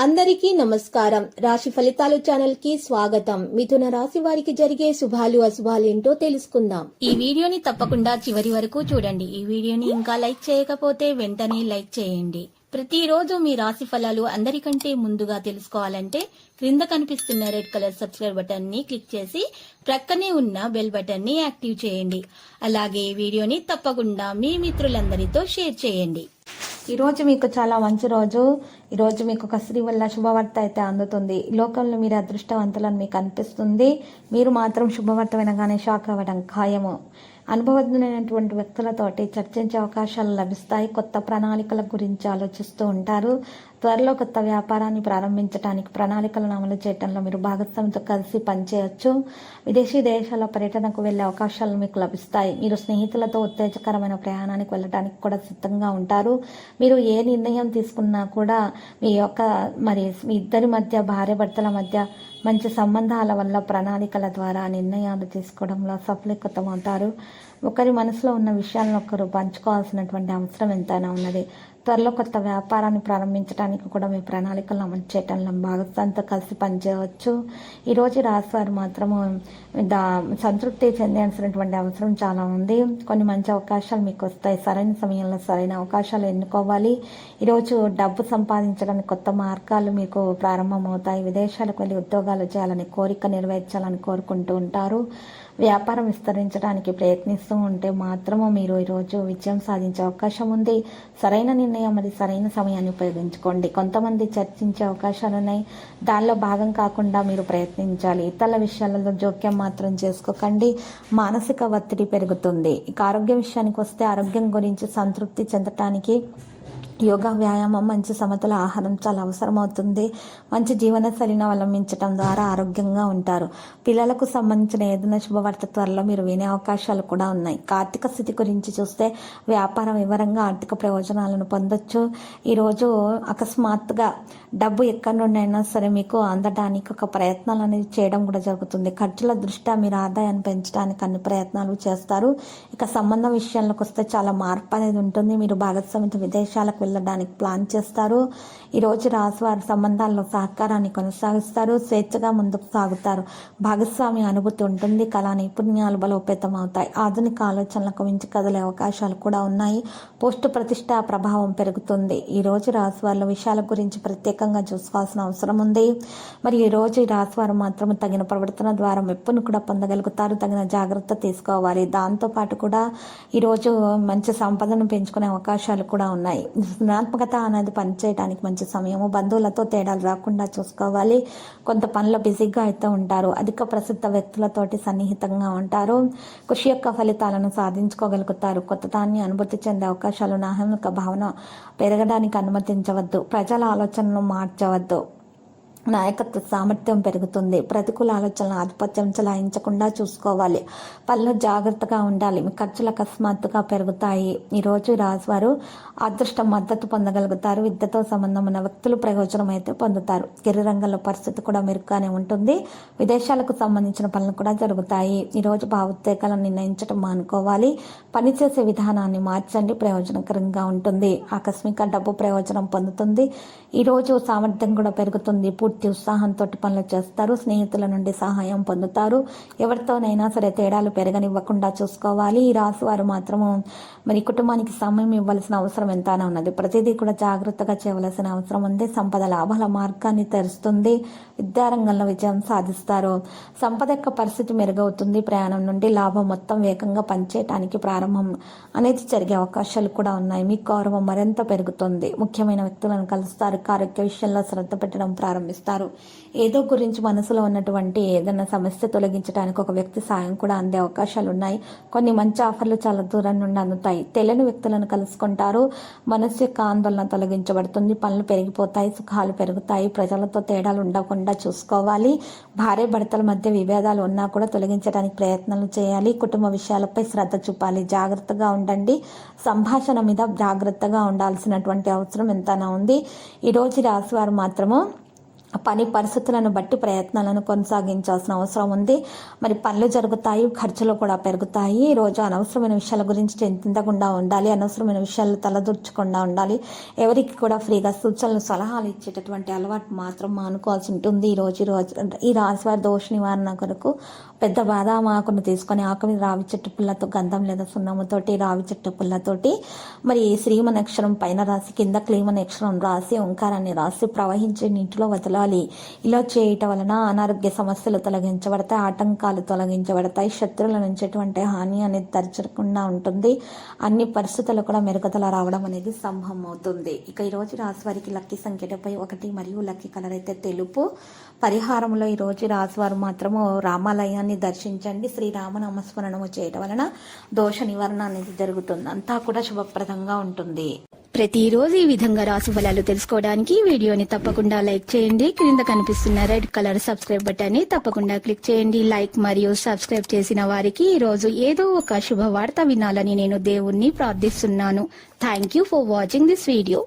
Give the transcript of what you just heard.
అందరికీ నమస్కారం. రాశి ఫలితాలు ఛానల్ కి స్వాగతం. మిథున రాశి వారికి జరిగే శుభాలు అశుభాలు ఏంటో తెలుసుకుందాం. ఈ వీడియోని తప్పకుండా చివరి వరకు చూడండి. ఈ వీడియోని ఇంకా లైక్ చేయకపోతే వెంటనే లైక్ చేయండి. ప్రతిరోజు మీ రాశి ఫలాలు అందరికంటే ముందుగా తెలుసుకోవాలంటే క్రింద కనిపిస్తున్న రెడ్ కలర్ సబ్స్క్రైబ్ బటన్ ని క్లిక్ చేసి ప్రక్కనే ఉన్న బెల్ బటన్ ని యాక్టివ్ చేయండి. అలాగే ఈ వీడియోని తప్పకుండా మీ మిత్రులందరితో షేర్ చేయండి. ఈరోజు మీకు చాలా మంచి రోజు. ఈరోజు మీకు ఒక స్త్రీ వల్ల శుభవార్త అయితే అందుతుంది. లోకంలో మీరు అదృష్టవంతులని మీకు అనిపిస్తుంది. మీరు మాత్రం శుభవార్త వినగానే షాక్ అవ్వడం ఖాయము. అనుభవజ్ఞులైనటువంటి వ్యక్తులతోటి చర్చించే అవకాశాలు లభిస్తాయి. కొత్త ప్రణాళికల గురించి ఆలోచిస్తూ ఉంటారు. త్వరలో కొత్త వ్యాపారాన్ని ప్రారంభించడానికి ప్రణాళికలను అమలు చేయడంలో మీరు భాగస్వామితో కలిసి పనిచేయవచ్చు. విదేశీ దేశాల పర్యటనకు వెళ్లే అవకాశాలు మీకు లభిస్తాయి. మీరు స్నేహితులతో ఉత్తేజకరమైన ప్రయాణానికి వెళ్ళడానికి కూడా సిద్ధంగా ఉంటారు. మీరు ఏ నిర్ణయం తీసుకున్నా కూడా మీ ఇద్దరి మధ్య, భార్య భర్తల మధ్య మంచి సంబంధాల వల్ల ప్రణాళికల ద్వారా నిర్ణయాలు తీసుకోవడంలో సఫలీకృతమవుతారు. ఒకరి మనసులో ఉన్న విషయాలను ఒకరు పంచుకోవాల్సినటువంటి అవసరం ఎంతైనా ఉన్నది. త్వరలో కొత్త వ్యాపారాన్ని ప్రారంభించడానికి కూడా మీ ప్రణాళికలను అమలు చేయడంలో భాగస్వామితో కలిసి పనిచేయవచ్చు. ఈరోజు రాశివారు మాత్రము సంతృప్తి చెందాల్సినటువంటి అవసరం చాలా ఉంది. కొన్ని మంచి అవకాశాలు మీకు వస్తాయి. సరైన సమయంలో సరైన అవకాశాలు ఎన్నుకోవాలి. ఈరోజు డబ్బు సంపాదించడానికి కొత్త మార్గాలు మీకు ప్రారంభమవుతాయి. విదేశాలకు వెళ్ళి ఉద్యోగాలు చేయాలని కోరిక నెరవేర్చాలని కోరుకుంటూ ఉంటారు. వ్యాపారం విస్తరించడానికి ప్రయత్నిస్తూ ఉంటే మాత్రము మీరు ఈరోజు విజయం సాధించే అవకాశం ఉంది. సరైన నిర్ణయం మరియు సరైన సమయాన్ని ఉపయోగించుకోండి. కొంతమంది చర్చించే అవకాశాలు ఉన్నాయి. దానిలో భాగం కాకుండా మీరు ప్రయత్నించాలి. ఇతరుల విషయాలలో జోక్యం మాత్రం చేసుకోకండి. మానసిక ఒత్తిడి పెరుగుతుంది. ఇక ఆరోగ్య విషయానికి వస్తే ఆరోగ్యం గురించి సంతృప్తి చెందటానికి యోగా, వ్యాయామం, మంచి సమతుల ఆహారం చాలా అవసరమవుతుంది. మంచి జీవనశైలిని అవలంబించడం ద్వారా ఆరోగ్యంగా ఉంటారు. పిల్లలకు సంబంధించిన ఏదైనా శుభవార్త త్వరలో మీరు వినే అవకాశాలు కూడా ఉన్నాయి. ఆర్థిక స్థితి గురించి చూస్తే వ్యాపారం వివరంగా ఆర్థిక ప్రయోజనాలను పొందొచ్చు. ఈరోజు అకస్మాత్తుగా డబ్బు ఎక్కడి నుండి అయినా సరే మీకు అందడానికి ఒక ప్రయత్నాలు అనేది చేయడం కూడా జరుగుతుంది. ఖర్చుల దృష్ట్యా మీరు ఆదాయాన్ని పెంచడానికి అన్ని ప్రయత్నాలు చేస్తారు. ఇక సంబంధం విషయాలకు వస్తే చాలా మార్పు అనేది ఉంటుంది. మీరు భాగస్వామితో విదేశాలకు వెళ్ళడానికి ప్లాన్ చేస్తారు. ఈరోజు రాశివారి సంబంధాల్లో సహకారాన్ని కొనసాగిస్తారు. స్వేచ్ఛగా ముందుకు సాగుతారు. భాగస్వామి అనుభూతి ఉంటుంది. కళా నైపుణ్యాలు బలోపేతం అవుతాయి. ఆధునిక ఆలోచనలకు మించి కదిలే అవకాశాలు కూడా ఉన్నాయి. పోస్టు ప్రతిష్ట ప్రభావం పెరుగుతుంది. ఈరోజు రాశివారి విషయాల గురించి ప్రత్యేకంగా చూసుకోవాల్సిన అవసరం ఉంది. మరి ఈరోజు ఈ రాశివారు మాత్రం తగిన ప్రవర్తన ద్వారా మెప్పును కూడా పొందగలుగుతారు. తగిన జాగ్రత్త తీసుకోవాలి. దాంతోపాటు కూడా ఈరోజు మంచి సంపదను పెంచుకునే అవకాశాలు కూడా ఉన్నాయి. సృజనాత్మకత అనేది పనిచేయడానికి మంచి సమయము. బంధువులతో తేడాలు రాకుండా చూసుకోవాలి. కొంత పనులు బిజీగా అయితే ఉంటారు. అధిక ప్రసిద్ధ వ్యక్తులతోటి సన్నిహితంగా ఉంటారు. కృషి యొక్క ఫలితాలను సాధించుకోగలుగుతారు. కొత్త దాన్ని అనుభూతి చెందే అవకాశాలు. నాహమిక భావన పెరగడానికి అనుమతించవద్దు. ప్రజల ఆలోచనలు మార్చవద్దు. నాయకత్వ సామర్థ్యం పెరుగుతుంది. ప్రతికూల ఆలోచనలు ఆధిపత్యం చెలాయించకుండా చూసుకోవాలి. పనులు జాగ్రత్తగా ఉండాలి. మీ ఖర్చులు అకస్మాత్తుగా పెరుగుతాయి. ఈరోజు రాశివారు అదృష్ట మద్దతు పొందగలుగుతారు. విద్యతో సంబంధం ఉన్న వ్యక్తులు ప్రయోజనం అయితే పొందుతారు. కెరీర్ రంగంలో పరిస్థితి కూడా మెరుగ్గానే ఉంటుంది. విదేశాలకు సంబంధించిన పనులు కూడా జరుగుతాయి. ఈరోజు భావోద్వేగాలను నిర్ణయించడం మానుకోవాలి. పనిచేసే విధానాన్ని మార్చండి. ప్రయోజనకరంగా ఉంటుంది. ఆకస్మిక డబ్బు ప్రయోజనం పొందుతుంది. ఈరోజు సామర్థ్యం కూడా పెరుగుతుంది. పూర్తి ఉత్సాహంతో పనులు చేస్తారు. స్నేహితుల నుండి సహాయం పొందుతారు. ఎవరితోనైనా సరే తేడాలు పెరగనివ్వకుండా చూసుకోవాలి. ఈ రాశి వారు మాత్రము కుటుంబానికి సమయం ఇవ్వాల్సిన అవసరం ఎంతైనా ఉన్నది. ప్రతిదీ కూడా జాగ్రత్తగా చేయవలసిన అవసరం ఉంది. సంపద లాభాల మార్గాన్ని తెరుస్తుంది. విద్యారంగంలో విజయం సాధిస్తారు. సంపద యొక్క పరిస్థితి మెరుగవుతుంది. ప్రయాణం నుండి లాభం మొత్తం వేగంగా పనిచేయడానికి ప్రారంభం అనేది జరిగే అవకాశాలు కూడా ఉన్నాయి. మీ గౌరవం మరింత పెరుగుతుంది. ముఖ్యమైన వ్యక్తులను కలుస్తారు. ఆరోగ్య విషయంలో శ్రద్ధ పెట్టడం ప్రారంభిస్తారు. ఏదో గురించి మనసులో ఉన్నటువంటి ఏదైనా సమస్య తొలగించడానికి ఒక వ్యక్తి సాయం కూడా అందే అవకాశాలు ఉన్నాయి. కొన్ని మంచి ఆఫర్లు చాలా దూరం నుండి అందుతాయి. తెలియని వ్యక్తులను కలుసుకుంటారు. మనసు యొక్క ఆందోళన తొలగించబడుతుంది. పనులు పెరిగిపోతాయి. సుఖాలు పెరుగుతాయి. ప్రజలతో తేడాలు ఉండకుండా చూసుకోవాలి. భార్య భర్తల మధ్య విభేదాలు ఉన్నా కూడా తొలగించడానికి ప్రయత్నాలు చేయాలి. కుటుంబ విషయాలపై శ్రద్ధ చూపాలి. జాగ్రత్తగా ఉండండి. సంభాషణ మీద జాగ్రత్తగా ఉండాల్సినటువంటి అవసరం ఎంతైనా ఉంది. ఈరోజు రాశి వారు మాత్రము పని పరిస్థితులను బట్టి ప్రయత్నాలను కొనసాగించాల్సిన అవసరం ఉంది. మరి పనులు జరుగుతాయి, ఖర్చులు కూడా పెరుగుతాయి. ఈ రోజు అనవసరమైన విషయాల గురించి చింతకుండా ఉండాలి, అనవసరమైన విషయాలు తలదూర్చకుండా ఉండాలి. ఎవరికి కూడా ఫ్రీగా సూచనలు సలహాలు ఇచ్చేటటువంటి అలవాటు మాత్రం మానుకోవాల్సి ఉంటుంది. ఈ రాశివారి దోష నివారణ కొరకు పెద్ద బాదాం ఆకును తీసుకొని ఆకు మీద రావి చెట్టు పుల్లతో గంధం లేదా సున్నముతోటి రావి చెట్టు పుల్లతోటి మరి శ్రీమన్ అక్షరం పైన రాసి కింద క్లీమన్ అక్షరం రాసి ఓంకారాన్ని రాసి ప్రవహించే నీటిలో వదలాలి. ఇలా చేయటం వలన అనారోగ్య సమస్యలు తొలగించబడతాయి, ఆటంకాలు తొలగించబడతాయి, శత్రువుల నుంచి ఎటువంటి హాని అనేది తరచకుండా ఉంటుంది. అన్ని పరిస్థితులు కూడా మెరుగుదల రావడం అనేది సంభవం అవుతుంది. ఇక ఈరోజు రాశి వారికి లక్కీ సంఖ్య 71 మరియు లక్కీ కలర్ అయితే తెలుపు. పరిహారంలో ఈరోజు రాశివారు మాత్రము రామాలయాన్ని దర్శించండి. శ్రీరామనామస్మరణము చేయటం వలన దోష నివారణ అనేది జరుగుతుంది. అంతా కూడా శుభప్రదంగా ఉంటుంది. ప్రతిరోజు ఈ విధంగా రాశి ఫలాలు తెలుసుకోవడానికి వీడియోని తప్పకుండా లైక్ చేయండి. క్రింద కనిపిస్తున్న రెడ్ కలర్ సబ్స్క్రైబ్ బటన్ ని తప్పకుండా క్లిక్ చేయండి. లైక్ మరియు సబ్స్క్రైబ్ చేసిన వారికి ఈ రోజు ఏదో ఒక శుభవార్త వినాలని నేను దేవుణ్ణి ప్రార్థిస్తున్నాను. Thank you for watching this video.